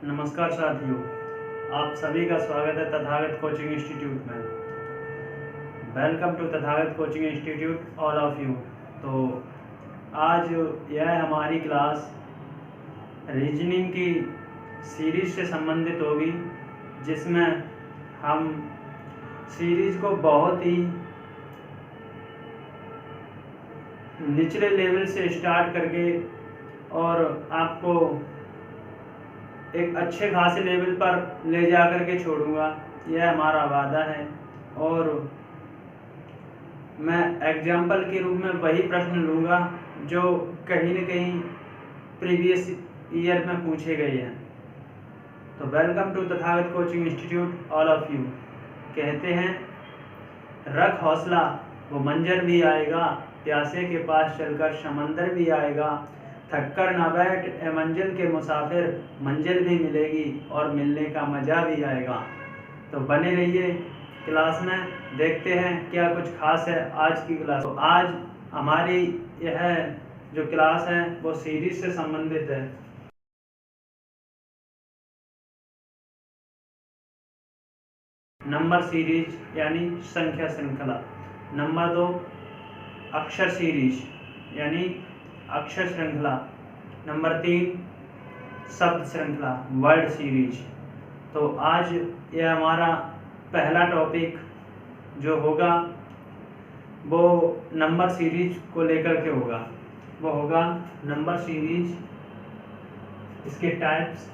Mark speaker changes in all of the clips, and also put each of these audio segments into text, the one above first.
Speaker 1: नमस्कार साथियों, आप सभी का स्वागत है तथागत कोचिंग इंस्टीट्यूट में। Welcome to Tathagat coaching institute all of you. तो आज यह हमारी क्लास रीजनिंग की सीरीज से संबंधित होगी, जिसमें हम सीरीज को बहुत ही निचले लेवल से स्टार्ट करके और आपको एक अच्छे खासे लेवल पर ले जा कर के छोड़ूंगा, यह हमारा वादा है। और मैं एग्जाम्पल के रूप में वही प्रश्न लूँगा जो कहीं न कहीं प्रीवियस ईयर में पूछे गए हैं। तो welcome to Tathagat coaching institute all of you. कहते हैं, रख हौसला वो मंजर भी आएगा, प्यासे के पास चलकर समंदर भी आएगा, थककर ना बैठ ए मंजिल के मुसाफिर, मंजिल भी मिलेगी और मिलने का मज़ा भी आएगा। तो बने रहिए क्लास में, देखते हैं क्या कुछ खास है आज की क्लास। तो आज हमारी यह जो क्लास है वो सीरीज से संबंधित है। नंबर सीरीज यानी संख्या श्रृंखला। नंबर 2 अक्षर सीरीज यानी अक्षर श्रृंखला। नंबर 3 शब्द श्रृंखला वर्ड सीरीज। तो आज यह हमारा पहला टॉपिक जो होगा वो नंबर सीरीज को लेकर के होगा। वो होगा नंबर सीरीज। इसके टाइप्स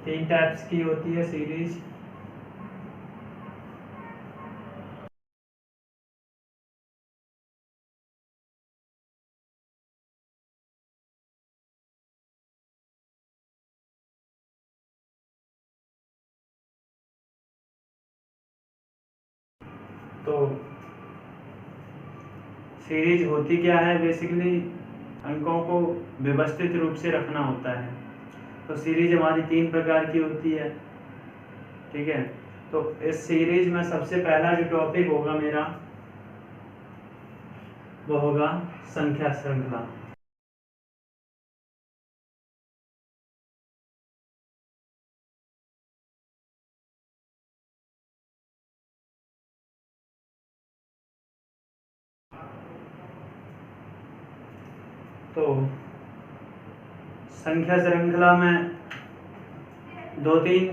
Speaker 1: 3 टाइप्स की होती है सीरीज। तो सीरीज होती क्या है? बेसिकली अंकों को व्यवस्थित रूप से रखना होता है। तो सीरीज हमारी 3 प्रकार की होती है, ठीक है। तो इस सीरीज में सबसे पहला जो टॉपिक होगा मेरा वो होगा संख्या श्रृंखला। तो संख्या श्रृंखला में 2-3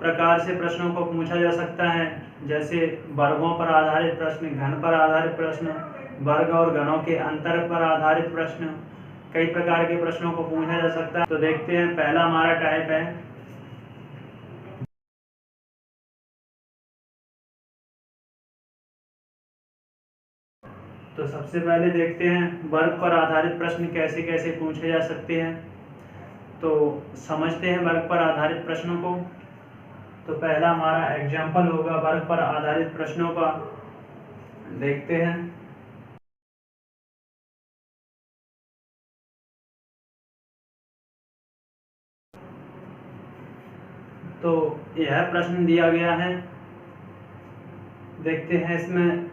Speaker 1: प्रकार से प्रश्नों को पूछा जा सकता है, जैसे वर्गों पर आधारित प्रश्न, घन पर आधारित प्रश्न, वर्ग और घनों के अंतर पर आधारित प्रश्न। कई प्रकार के प्रश्नों को पूछा जा सकता है। तो देखते हैं, पहला हमारा टाइप है तो सबसे पहले देखते हैं वर्ग पर आधारित प्रश्न कैसे कैसे पूछे जा सकते हैं। तो समझते हैं वर्ग पर आधारित प्रश्नों को। तो पहला हमारा एग्जाम्पल होगा वर्ग पर आधारित प्रश्नों का। देखते हैं, तो यह प्रश्न दिया गया है। देखते हैं इसमें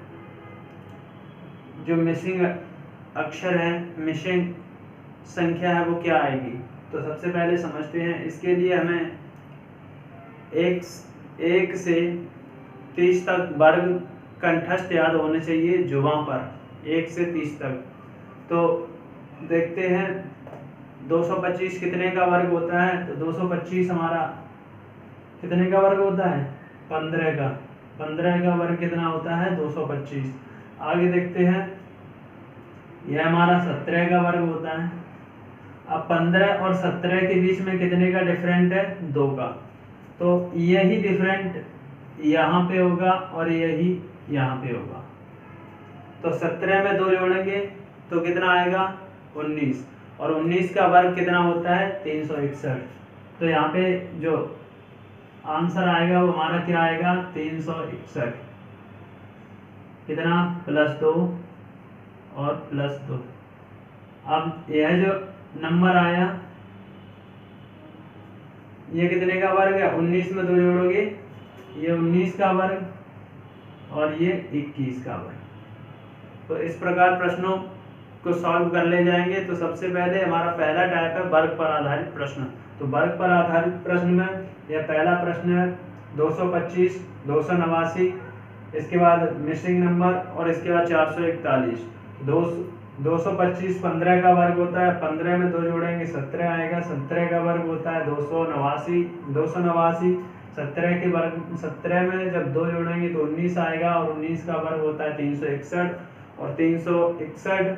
Speaker 1: जो मिसिंग अक्षर है, मिसिंग संख्या है, वो क्या आएगी। तो सबसे पहले समझते हैं। इसके लिए हमें 1 से 30 तक वर्ग कंठस्थ याद होने चाहिए जुबान पर, 1 से 30 तक। तो देखते हैं 225 कितने का वर्ग होता है। तो 225 हमारा कितने का वर्ग होता है? 15 का। 15 का वर्ग कितना होता है? 225। आगे देखते हैं, यह हमारा 17 का वर्ग होता है। अब 15 और 17 के बीच में कितने का डिफरेंट है? 2 का। तो यही डिफरेंट यहाँ पे होगा और यही यहाँ पे होगा। तो 17 में 2 जोड़ेंगे तो कितना आएगा? 19। और 19 का वर्ग कितना होता है? 361। तो यहाँ पे जो आंसर आएगा वो हमारा क्या आएगा? 361। कितना? +2 और +2। अब यह जो नंबर आया ये कितने का वर्ग है? 19 में 2 जोड़ोगे, ये 19 का वर्ग और ये 21 का वर्ग। तो इस प्रकार प्रश्नों को सॉल्व कर ले जाएंगे। तो सबसे पहले हमारा पहला टाइप है वर्ग पर आधारित प्रश्न। तो वर्ग पर आधारित प्रश्न में यह पहला प्रश्न है 225, 289, इसके बाद मिसिंग नंबर और इसके बाद 441। 225 15 का वर्ग होता है, 15 में 2 जोड़ेंगे 17 आएगा। 17 का वर्ग होता है 289, 17 के वर्ग 17 में जब 2 जोड़ेंगे तो 19 आएगा और 19 का वर्ग होता है 361 और 361।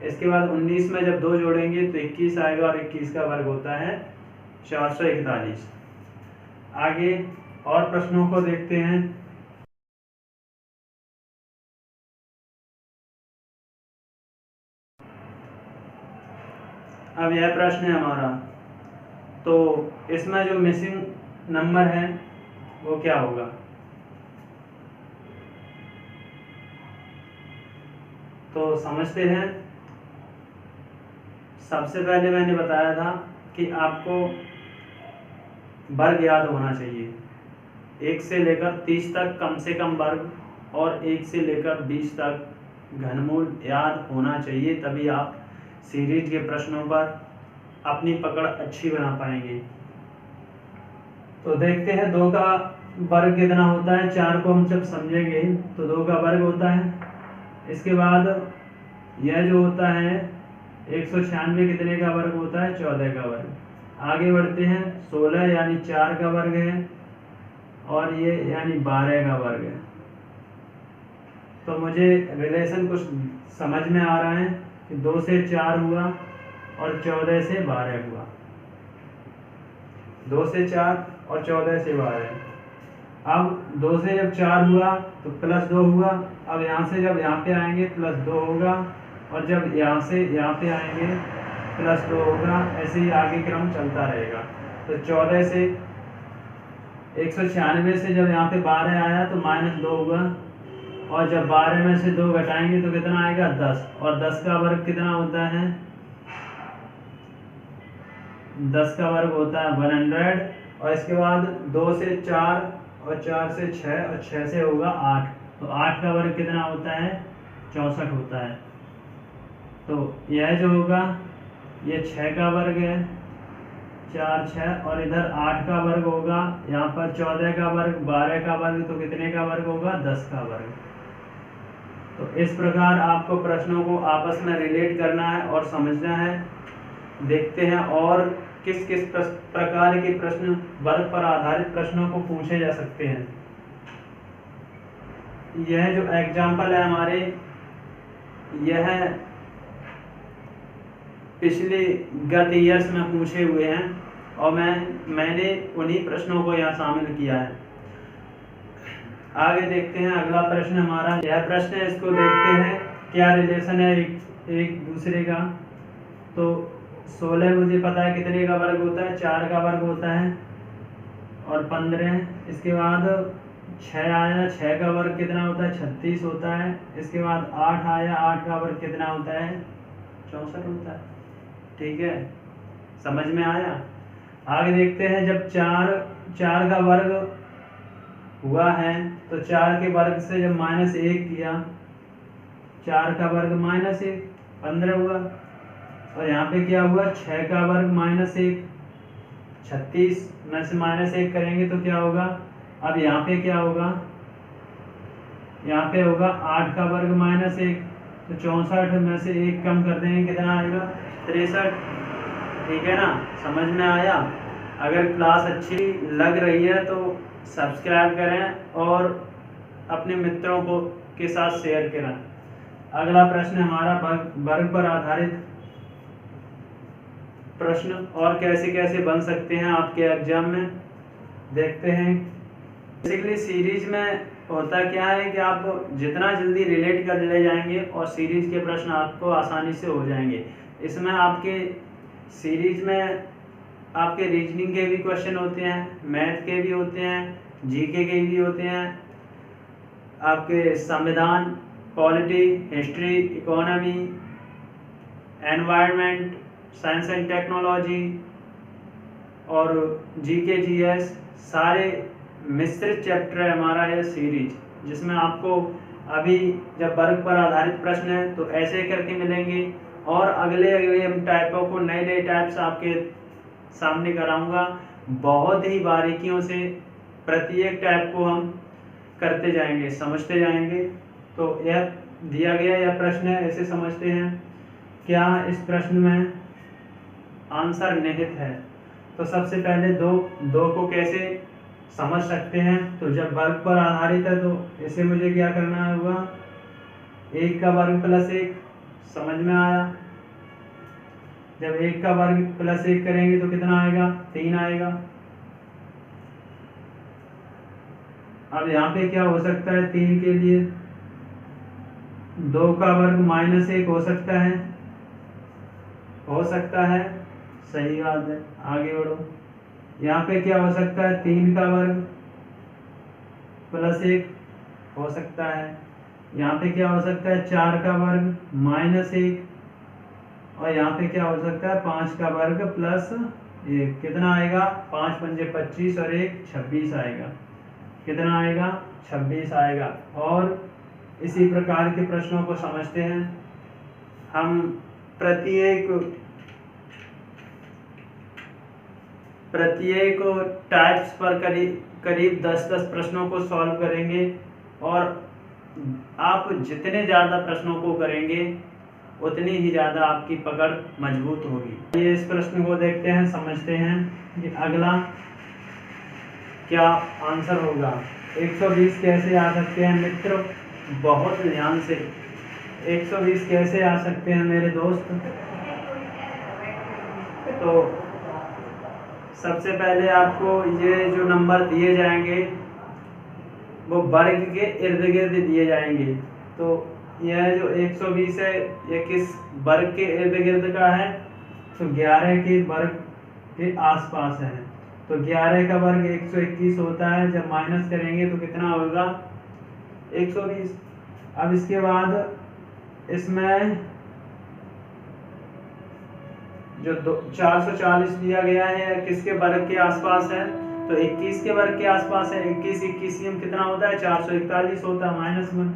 Speaker 1: इसके बाद 19 में जब 2 जोड़ेंगे तो 21 आएगा और 21 का वर्ग होता है 441। आगे और प्रश्नों को देखते हैं। अब यह प्रश्न है हमारा, तो इसमें जो मिसिंग नंबर है वो क्या होगा। तो समझते हैं। सबसे पहले मैंने बताया था कि आपको वर्ग याद होना चाहिए। 1 से लेकर 30 तक कम से कम वर्ग और 1 से लेकर 20 तक घनमूल याद होना चाहिए, तभी आप सीरीज के प्रश्नों पर अपनी पकड़ अच्छी बना पाएंगे। तो देखते हैं 2 का वर्ग कितना होता है। 4 को हम जब समझेंगे तो 2 का वर्ग होता है। इसके बाद यह जो होता है 196 कितने का वर्ग होता है, 14 का वर्ग। आगे बढ़ते हैं, 16 यानी 4 का वर्ग है और ये यानी 12 का वर्ग है। तो मुझे रिलेशन कुछ समझ में आ रहा है कि 2 से 4 हुआ और 14 से 12 हुआ। 2 से 4 और 14 से 12। अब 2 से जब 4 हुआ तो +2 हुआ। अब यहाँ से जब यहाँ पे आएंगे +2 होगा और जब यहाँ से यहाँ पे आएंगे +2 होगा। ऐसे ही आगे क्रम चलता रहेगा। तो 14 से 196 से जब यहाँ पे 12 आया तो -2 हुआ और जब 12 में से 2 घटाएंगे तो कितना आएगा, 10। और 10 का वर्ग कितना होता है, 10 का वर्ग होता है 100। और इसके बाद 2 से 4 और 4 से 6 और 6 से होगा 8। तो 8 का वर्ग कितना होता है, 64 होता है। तो यह जो होगा ये 6 का वर्ग है, 4 6 और इधर 8 का वर्ग होगा। यहाँ पर 14 का वर्ग, 12 का वर्ग, तो कितने का वर्ग होगा, 10 का वर्ग। तो इस प्रकार आपको प्रश्नों को आपस में रिलेट करना है और समझना है। देखते हैं और किस किस प्रकार के प्रश्न वर्ग पर आधारित प्रश्नों को पूछे जा सकते हैं। यह जो एग्जाम्पल है हमारे, यह पिछले गत ईयर्स में पूछे हुए हैं और मैंने उन्हीं प्रश्नों को यहाँ शामिल किया है। आगे देखते हैं अगला प्रश्न हमारा। यह प्रश्न है, इसको देखते हैं क्या रिलेशन है एक दूसरे का। तो 16 मुझे पता है कितने का वर्ग होता है, 4 का वर्ग होता है और 15। इसके बाद 6 आया, 6 का वर्ग कितना होता है, 36 होता है। इसके बाद 8 आया, 8 का वर्ग कितना होता है, 64 होता है। ठीक है, समझ में आया। आगे देखते हैं, जब 4 का वर्ग हुआ है तो 4 के वर्ग से जब -1 किया, 4 का वर्ग -1, 15 हुआ। और यहाँ पे क्या हुआ, 6 का वर्ग -1, 36 में से -1 करेंगे तो क्या होगा। अब यहाँ पे क्या होगा, यहाँ पे होगा 8 का वर्ग -1, तो 64 में से 1 कम कर देंगे, कितना आएगा, 63। ठीक है ना, समझ में आया। अगर क्लास अच्छी लग रही है तो सब्सक्राइब करें और अपने मित्रों को के साथ शेयर करें। अगला प्रश्न हमारा वर्ग पर आधारित प्रश्न और कैसे कैसे बन सकते हैं आपके एग्जाम में, देखते हैं। बेसिकली सीरीज में होता क्या है कि आप जितना जल्दी रिलेट कर ले जाएंगे और सीरीज के प्रश्न आपको आसानी से हो जाएंगे। इसमें आपके सीरीज में आपके रीजनिंग के भी क्वेश्चन होते हैं, मैथ के भी होते हैं, जीके के भी होते हैं, आपके संविधान, polity, history, economy, environment, science and technology और जीके जीएस, सारे मिश्रित चैप्टर है हमारा यह सीरीज, जिसमें आपको अभी जब वर्ग पर आधारित प्रश्न है तो ऐसे करके मिलेंगे और अगले अगले टाइपों को नए नए टाइप्स आपके सामने कराऊंगा। बहुत ही बारीकियों से प्रत्येक टाइप को हम करते जाएंगे, समझते जाएंगे। तो यह दिया गया यह प्रश्न है, ऐसे समझते हैं क्या इस प्रश्न में आंसर निहित है। तो सबसे पहले दो को कैसे समझ सकते हैं, तो जब वर्ग पर आधारित है तो इसे मुझे क्या करना होगा, 1 का वर्ग प्लस 1, समझ में आया। जब 1 का वर्ग प्लस 1 करेंगे तो कितना आएगा, 3 आएगा। अब यहाँ पे क्या हो सकता है, 3 के लिए 2 का वर्ग माइनस 1 हो सकता है, सही बात है, आगे बढ़ो। यहाँ पे क्या हो सकता है, 3 का वर्ग प्लस 1 हो सकता है। यहाँ पे क्या हो सकता है, 4 का वर्ग माइनस 1, और यहाँ पे क्या हो सकता है, 5 का वर्ग प्लस 1। कितना आएगा, 5 पंजे 25 और 1 26 आएगा। कितना आएगा, 26 आएगा। और इसी प्रकार के प्रश्नों को समझते हैं हम। प्रत्येक टाइप्स पर करीब 10-10 प्रश्नों को सॉल्व करेंगे, और आप जितने ज़्यादा प्रश्नों को करेंगे उतनी ही ज़्यादा आपकी पकड़ मजबूत होगी। ये इस प्रश्न को देखते हैं, समझते हैं कि अगला क्या आंसर होगा। 120 कैसे आ सकते हैं मित्र, बहुत ध्यान से। 120 कैसे आ सकते हैं मेरे दोस्त। तो सबसे पहले आपको ये जो नंबर दिए जाएंगे वो वर्ग के इर्द गिर्द दिए जाएंगे। तो यह जो 120 है यह किस वर्ग के इर्द गिर्द का है, तो 11 के वर्ग के आसपास है। तो 11 का वर्ग 121 होता है, जब माइनस करेंगे तो कितना होगा, 120। अब इसके बाद इसमें जो 440 दिया गया है किसके वर्ग के आसपास है, तो 21 के वर्ग के आसपास है। 21 कितना होता है, 441 होता है, -1।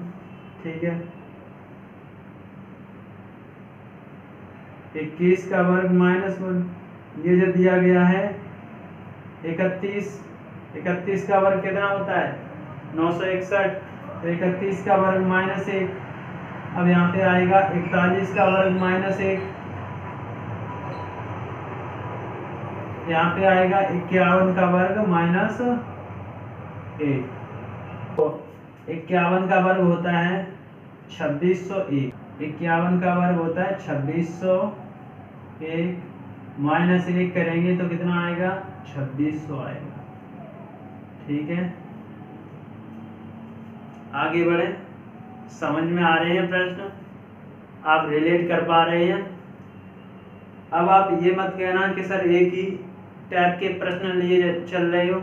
Speaker 1: ठीक है, 21 का वर्ग -1। ये जो दिया गया है 31 का वर्ग कितना होता है, 961। तो 31 का वर्ग -1। अब यहाँ पे आएगा 41 का वर्ग -1, यहाँ पे आएगा 51 का वर्ग -1। तो 51 का वर्ग होता है 2601। 51 का वर्ग होता है 2601, -1 करेंगे तो कितना आएगा, 2600 आएगा। ठीक है, आगे बढ़े। समझ में आ रहे हैं प्रश्न, आप रिलेट कर पा रहे हैं। अब आप ये मत कहना कि सर एक ही टाइप के प्रश्न लिए चल रहे हो।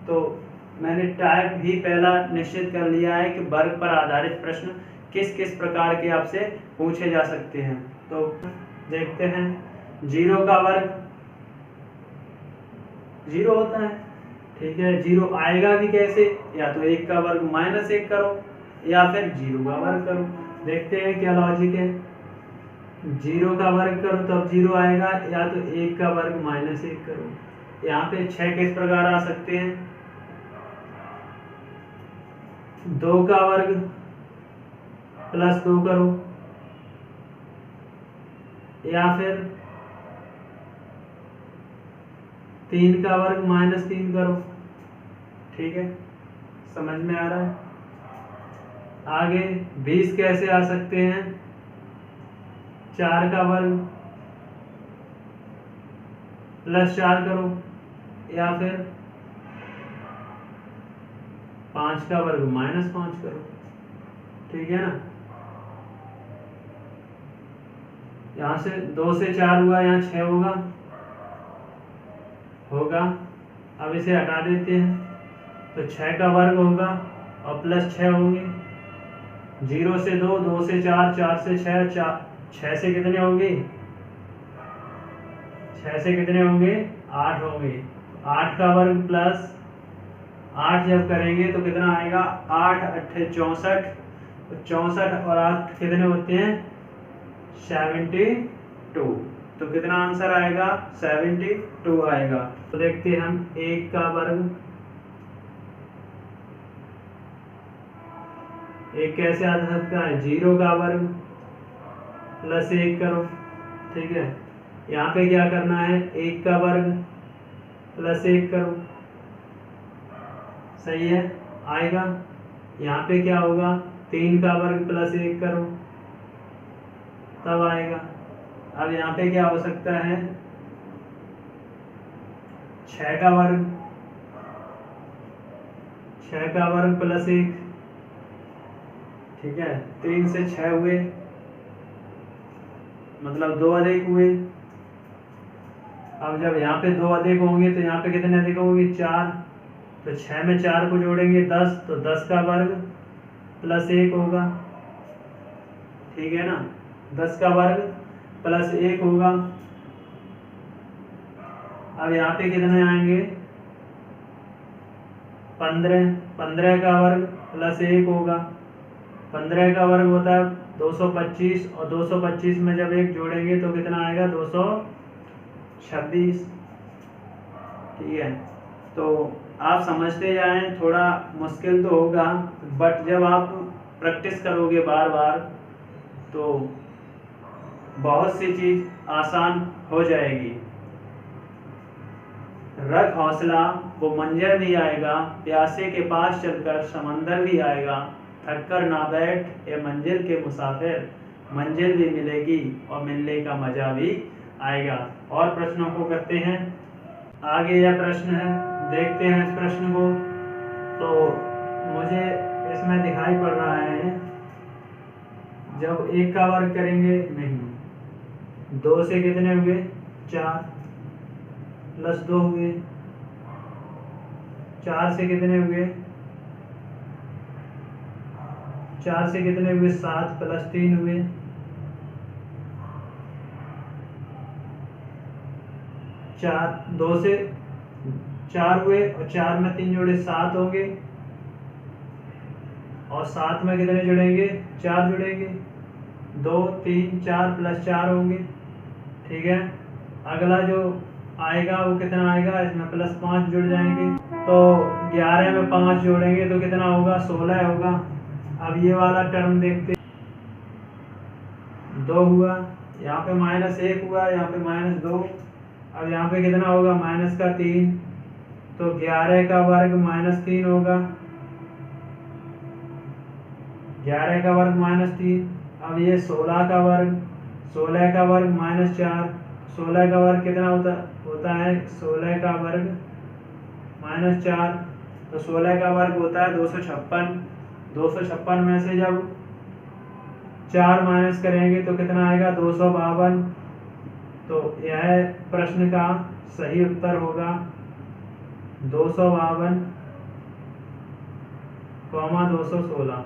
Speaker 1: तो मैंने टाइप भी पहला निश्चित कर लिया है कि वर्ग पर आधारित प्रश्न किस किस प्रकार के आपसे पूछे जा सकते हैं। तो देखते हैं, 0 का वर्ग 0 होता है। ठीक है, 0 आएगा भी कैसे, या तो 1 का वर्ग -1 करो या फिर 0 का वर्ग करो। देखते हैं क्या लॉजिक है। 0 का वर्ग करो तब 0 आएगा, या तो 1 का वर्ग -1 करो। यहाँ पे 6 किस प्रकार आ सकते हैं, 2 का वर्ग +2 करो, या फिर 3 का वर्ग -3 करो। ठीक है, समझ में आ रहा है। आगे 20 कैसे आ सकते हैं, 4 का वर्ग +4 करो, या फिर 5 का वर्ग -5 करो। ठीक है ना, यहाँ से 2 से 4 हुआ, यहाँ 6 होगा। अब इसे हटा देते हैं, तो 6 का वर्ग होगा और +6 होंगे। 0 से 2, 2 से 4, 4 से 6, 6 से कितने होंगे, 6 से कितने होंगे, 8 होंगे। 8 का वर्ग प्लस 8 जब करेंगे तो कितना आएगा, 8 8 64। 64 और 8 कितने होते हैं, 72। टू। तो कितना आंसर आएगा? 72 आएगा। तो देखते हैं हम 1 का वर्ग, एक कैसे आ सकता है? 0 का वर्ग प्लस 1 करो, ठीक है। यहाँ पे क्या करना है? 1 का वर्ग प्लस 1 करो, सही है, आएगा। यहाँ पे क्या होगा? 3 का वर्ग प्लस 1 करो, तब आएगा। अब यहाँ पे क्या हो सकता है? 6 का वर्ग, 6 का वर्ग प्लस 1, ठीक है। 3 से 6 हुए, मतलब 2 अधिक हुए। अब जब यहाँ पे 2 अधिक होंगे तो यहाँ पे कितने अधिक होंगे? 4। तो 6 में 4 को जोड़ेंगे 10, तो 10 का वर्ग प्लस 1 होगा, ठीक है ना। 10 का वर्ग प्लस 1 होगा। अब यहाँ पे कितने आएंगे? 15। 15 का वर्ग प्लस 1 होगा। 15 का वर्ग होता है 225, और 225 में जब 1 जोड़ेंगे तो कितना आएगा? 226, ठीक है। तो आप समझते जाएं, थोड़ा मुश्किल तो होगा, बट जब आप प्रैक्टिस करोगे बार बार तो बहुत सी चीज आसान हो जाएगी। रख हौसला, वो मंजर भी आएगा, प्यासे के पास चलकर समंदर भी आएगा, थक कर ना बैठ ये मंजिल के मुसाफिर, मंजिल भी मिलेगी और मिलने का मजा भी आएगा। और प्रश्नों को करते हैं आगे। यह प्रश्न है, देखते हैं इस प्रश्न को। तो मुझे इसमें दिखाई पड़ रहा है, जब 1 का वर्ग करेंगे, नहीं, 2 से कितने हुए? 4, प्लस 2 हुए। 4 से कितने हुए? 4 से कितने हुए? 7, प्लस 3 हुए। 4, 2 से 4 हुए और 4 में 3 जोड़े 7 होंगे, और 7 में कितने जुड़ेंगे? 4 जुड़ेंगे। 2, 3, 4 प्लस 4 होंगे, ठीक है। अगला जो आएगा वो कितना आएगा? इसमें प्लस 5 जुड़ जाएंगे, तो 11 में 5 जोड़ेंगे तो कितना होगा? 16 होगा। अब ये वाला टर्म देखते, 2 हुआ, यहाँ पे -1 हुआ, यहाँ पे -2। अब यहाँ पे कितना होगा? -3, तो 11 का वर्ग -3 होगा। 11 का वर्ग -3। अब ये 16 का वर्ग, 16 का वर्ग -4। 16 का वर्ग कितना होता है? 16 का वर्ग -4, तो 16 का वर्ग होता है 256। 256 में से जब 4 माइनस करेंगे तो कितना आएगा? 252। तो यह प्रश्न का सही उत्तर होगा 252, 216।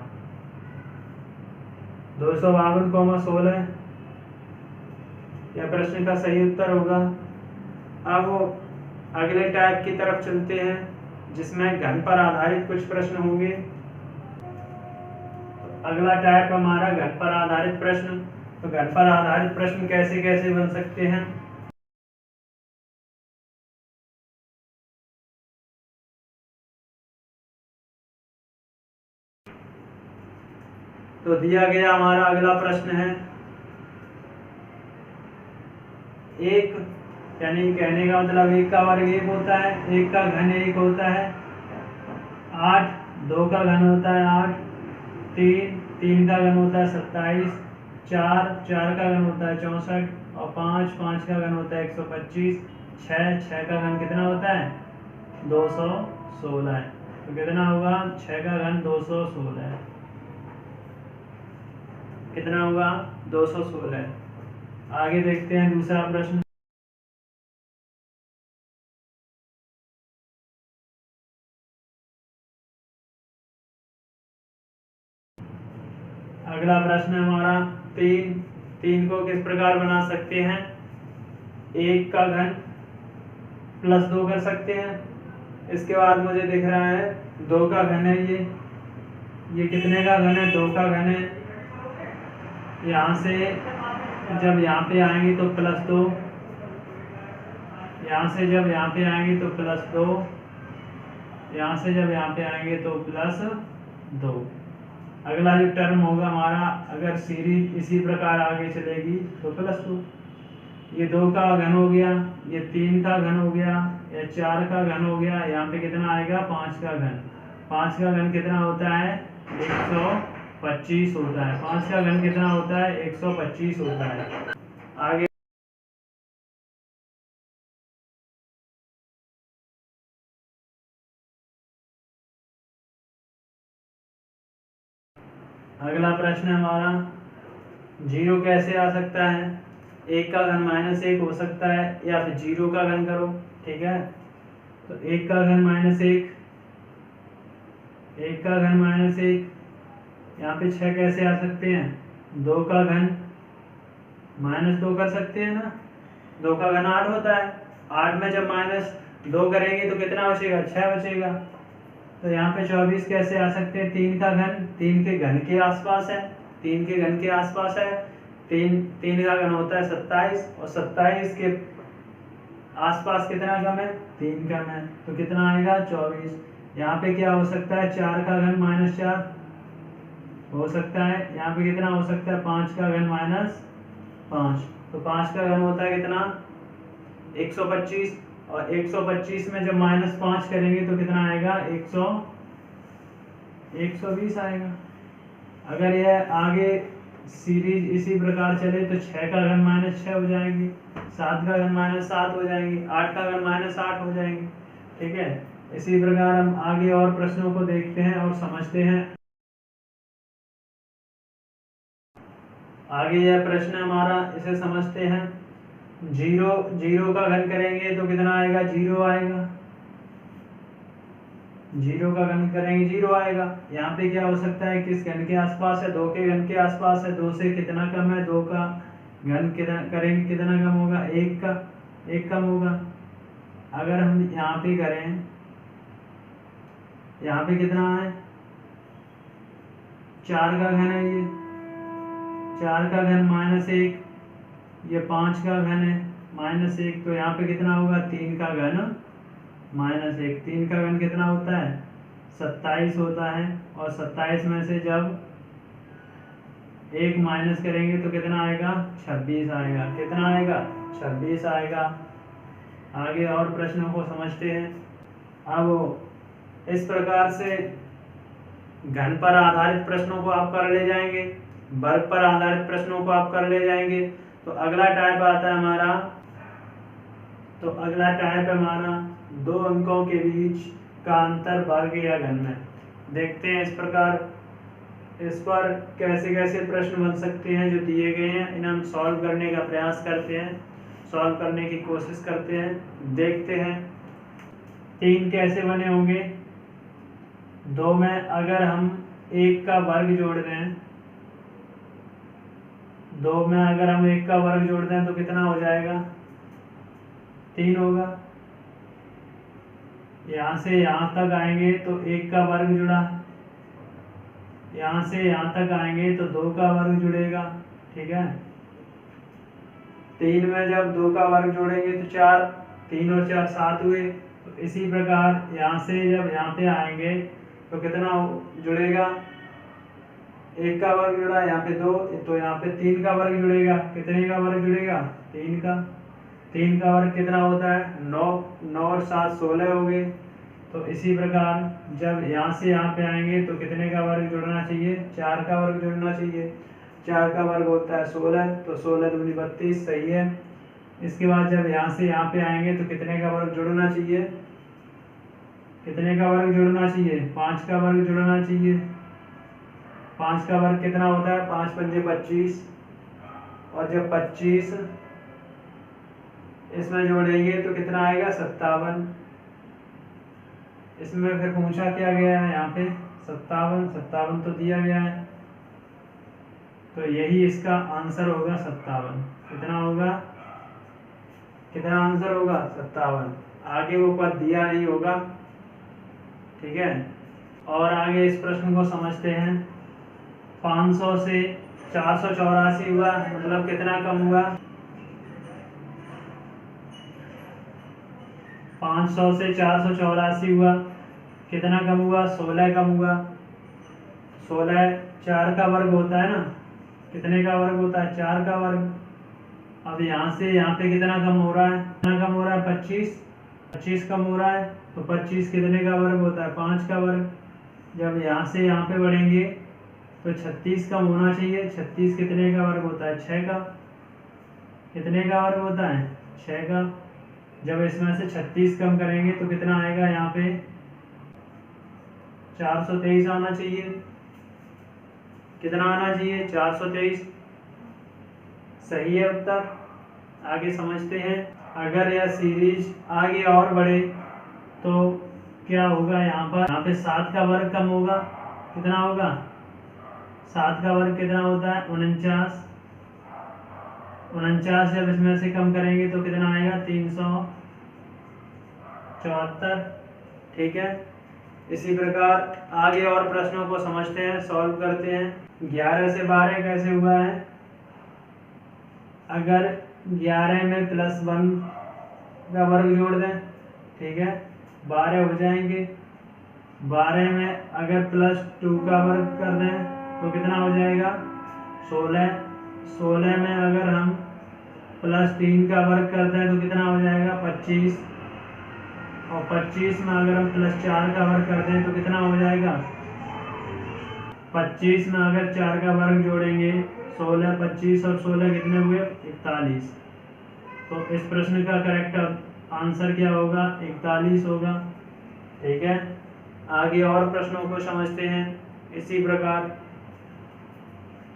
Speaker 1: 252, 16 यह प्रश्न का सही उत्तर होगा। अब अगले टाइप की तरफ चलते हैं, जिसमें घन पर आधारित कुछ प्रश्न होंगे। अगला टाइप हमारा घन पर आधारित प्रश्न। तो घन पर आधारित प्रश्न कैसे कैसे बन सकते हैं? तो दिया गया हमारा अगला प्रश्न है, एक, यानी कहने का मतलब 1 का वर्ग 1 होता है, 1 का घन 1 होता है, 8, 2 का घन होता है 8, 3 का घन होता है 27, 4 का घन होता है 64, और 5 का घन होता है 125, 6 का घन कितना होता है? 216 है। तो कितना होगा? 6 का घन 216 है। कितना होगा? 216। आगे देखते हैं दूसरा प्रश्न। अगला प्रश्न है हमारा 3 को किस प्रकार बना सकते हैं? 1 का घन प्लस 2 कर सकते हैं। इसके बाद मुझे दिख रहा है 2 का घन है, ये कितने का घन है? 2 का घन है। यहाँ से जब यहाँ पे आएंगे तो +2, यहाँ से जब यहाँ पे आएंगे तो +2, यहाँ से जब यहाँ पे आएंगे तो +2। अगला जो टर्म होगा हमारा, अगर सीरीज इसी प्रकार आगे चलेगी तो +2। ये 2 का घन हो गया, ये 3 का घन हो गया, या 4 का घन हो गया। यहाँ पे कितना आएगा? 5 का घन। 5 का घन कितना होता है? 125 होता है। 5 का घन कितना होता है? 125 होता है। आगे अगला प्रश्न है हमारा, 0 कैसे आ सकता है? 1 का घन -1 हो सकता है, या फिर 0 का घन करो। ठीक है, तो 1 का घन -1, 1 का घन -1, यहाँ पे 6 कैसे आ सकते हैं? 2 का घन -2 कर सकते हैं ना। 2 का घन 8 होता है। 8 में जब -2 करेंगे तो कितना बचेगा? 6 बचेगा। तो यहाँ पे 24 कैसे आ सकते हैं? 3 का घन, 3 के घन के आसपास है, 3 के घन के आसपास है। 3 का घन होता है 27, और 27 के आसपास कितना कम है? 3 कम है, तो कितना आएगा? 24। यहाँ पे क्या हो सकता है? 4 का घन -4 हो सकता है। यहाँ पे कितना हो सकता है? 5 का घन -5। तो 5 का घन होता है कितना? 125, और 125 में जब -5 करेंगे तो कितना आएगा? 120 आएगा। अगर यह आगे सीरीज इसी प्रकार चले तो 6 का घन -6 हो जाएंगे, 7 का घन -7 हो जाएंगे, 8 का घन -8 हो जाएंगे। ठीक है, इसी प्रकार हम आगे और प्रश्नों को देखते हैं और समझते हैं। आगे यह प्रश्न हमारा, इसे समझते हैं। 0 का घन करेंगे तो कितना आएगा? 0 आएगा। 0 का घन करेंगे 0 आएगा। यहाँ पे क्या हो सकता है? किस घन के आसपास है? 2 के घन के आसपास है। 2 से कितना कम है? 2 का घन कितना करेंगे? कितना कम होगा? 1 कम होगा। अगर हम यहाँ पे करें, यहाँ पे कितना है? 4 का घन है, ये 4 का घन -1, ये 5 का घन है -1, तो यहाँ पे कितना होगा? 3 का घन -1। 3 का घन कितना होता है? 27 होता है, और 27 में से जब 1 माइनस करेंगे तो कितना आएगा? 26 आएगा। कितना आएगा? 26 आएगा। आगे और प्रश्नों को समझते हैं। अब इस प्रकार से घन पर आधारित प्रश्नों को आप कर ले जाएंगे, वर्ग पर आधारित प्रश्नों को आप कर ले जाएंगे। तो अगला टाइप आता है हमारा, दो अंकों के बीच का अंतर वर्ग या घन में। देखते हैं इस प्रकार इस पर कैसे कैसे प्रश्न बन सकते हैं जो दिए गए हैं। इन्हें हम सॉल्व करने का प्रयास करते हैं, सॉल्व करने की कोशिश करते हैं। देखते हैं 3 कैसे बने होंगे। 2 में अगर हम 1 का वर्ग जोड़ दें, 2 में अगर हम 1 का वर्ग जोड़ दें तो कितना हो जाएगा? 3 होगा। यहाँ से यहाँ तक आएंगे तो 1 का वर्ग जुड़ा, यहाँ से यहाँ तक आएंगे तो 2 का वर्ग जुड़ेगा। ठीक है, 3 में जब 2 का वर्ग जोड़ेंगे तो 4, 3 और 4 7 हुए। तो इसी प्रकार यहाँ से जब यहाँ पे आएंगे तो कितना जुड़ेगा? 1 का वर्ग जुड़ा, यहाँ पे 2, तो यहाँ पे 3 का वर्ग जुड़ेगा। कितने का वर्ग जुड़ेगा? 3 का। 3 का वर्ग कितना होता है? 9। 9 और 7 16 हो गए। तो इसी प्रकार जब यहाँ से यहाँ पे आएंगे तो कितने का वर्ग जुड़ना चाहिए? 4 का वर्ग जुड़ना चाहिए। 4 का वर्ग होता है 16, तो 16 दूनी 32, सही है। इसके बाद जब यहाँ से यहाँ पे आएंगे तो कितने का वर्ग जुड़ना चाहिए? कितने का वर्ग जुड़ना चाहिए? 5 का वर्ग जुड़ना चाहिए। 5 का वर्ग कितना होता है? 5 पंजे 25, और जब 25 इसमें जोड़ेंगे तो कितना आएगा? 57। इसमें फिर पूछा क्या गया है? यहाँ पे 57 तो दिया गया है, तो यही इसका आंसर होगा 57। कितना होगा? कितना आंसर होगा? 57। आगे वो पद दिया नहीं होगा। ठीक है, और आगे इस प्रश्न को समझते हैं। 500 से 484 हुआ, मतलब कितना कम हुआ? 500 से 484 हुआ, कितना कम हुआ? 16 कम हुआ। 16 4 का वर्ग होता है ना, कितने का वर्ग होता है? 4 का वर्ग। अब यहाँ से यहाँ पे कितना कम हो रहा है? कितना कम हो रहा है? 25 कम हो रहा है। तो 25 कितने का वर्ग होता है? 5 का वर्ग। जब यहाँ से यहाँ पे बढ़ेंगे तो 36 कम होना चाहिए। 36 कितने का वर्ग होता है? 6 का। कितने का वर्ग होता है? 6 का। जब इसमें से 36 कम करेंगे तो कितना आएगा? यहाँ पे 423 आना चाहिए। कितना आना चाहिए? 423। सही है उत्तर। आगे समझते हैं। अगर यह सीरीज आगे और बढ़े तो क्या होगा? यहाँ पे 7 का वर्ग कम होगा। कितना होगा? 7 का वर्ग कितना होता है? 49। 49 जब इसमें से कम करेंगे तो कितना आएगा? 374। ठीक है। इसी प्रकार आगे और प्रश्नों को समझते हैं, सॉल्व करते हैं। 11 से 12 कैसे हुआ है? अगर 11 में +1 का वर्ग जोड़ दें, ठीक है, 12 हो जाएंगे। 12 में अगर +2 का वर्ग कर दें तो कितना हो जाएगा? 16। 16 में अगर हम +3 का वर्ग करते हैं तो कितना हो जाएगा? 25। और 25 में अगर हम +4 का वर्ग करते हैं तो कितना हो जाएगा? 25 में अगर 4 का वर्ग जोड़ेंगे, 16, 25 और 16 कितने हुए? 41। तो इस प्रश्न का करेक्ट आंसर क्या होगा? 41 होगा। ठीक है। आगे और प्रश्नों को समझते हैं। इसी प्रकार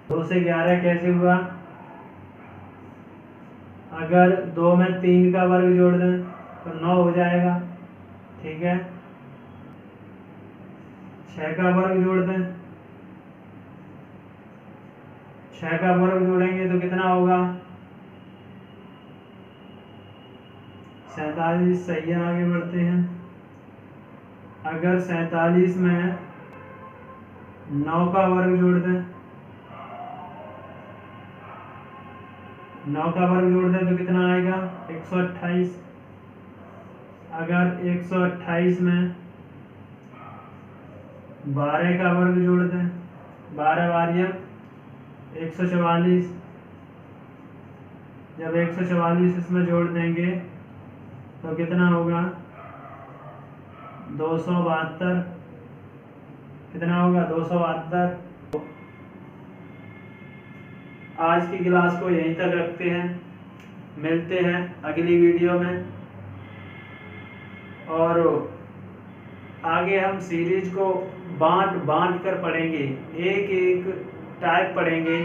Speaker 1: 2 से 11 कैसे हुआ? अगर 2 में 3 का वर्ग जोड़ दें तो 9 हो जाएगा। ठीक है। 6 का वर्ग जोड़ दें, 6 का वर्ग जोड़ेंगे तो कितना होगा? 47। सही है। आगे बढ़ते हैं। अगर 47 में 9 का वर्ग जोड़ दें, 9 का वर्ग जोड़ दें तो कितना आएगा? 128। अगर 128 में 12 का वर्ग जोड़ दें, 12 बारियां 144। जब 144 इसमें जोड़ देंगे तो कितना होगा? 272। कितना होगा? 272। आज की क्लास को यहीं तक रखते हैं। मिलते हैं अगली वीडियो में। और आगे हम सीरीज को बांट कर पढ़ेंगे, एक एक टाइप पढ़ेंगे।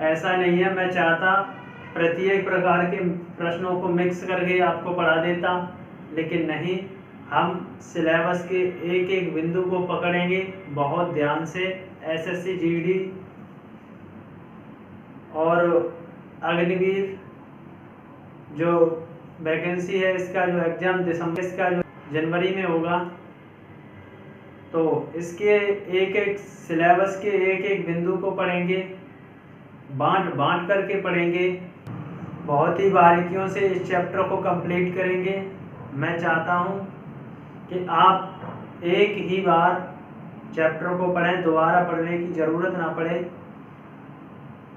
Speaker 1: ऐसा नहीं है, मैं चाहता प्रत्येक प्रकार के प्रश्नों को मिक्स करके आपको पढ़ा देता, लेकिन नहीं, हम सिलेबस के एक एक बिंदु को पकड़ेंगे बहुत ध्यान से। एसएससी जीडी और अग्निवीर जो वैकेंसी है, इसका जो एग्जाम दिसंबर, इसका जो जनवरी में होगा, तो इसके एक एक सिलेबस के एक एक बिंदु को पढ़ेंगे, बांट करके पढ़ेंगे, बहुत ही बारीकियों से इस चैप्टर को कंप्लीट करेंगे। मैं चाहता हूं कि आप एक ही बार चैप्टर को पढ़ें, दोबारा पढ़ने की ज़रूरत ना पड़े।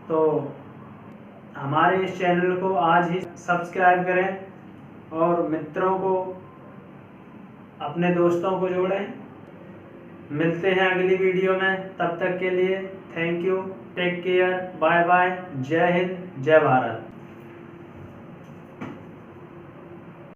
Speaker 1: तो हमारे इस चैनल को आज ही सब्सक्राइब करें और मित्रों को, अपने दोस्तों को जोड़ें। मिलते हैं अगली वीडियो में। तब तक के लिए thank you, take care, bye bye, जय हिंद, जय भारत।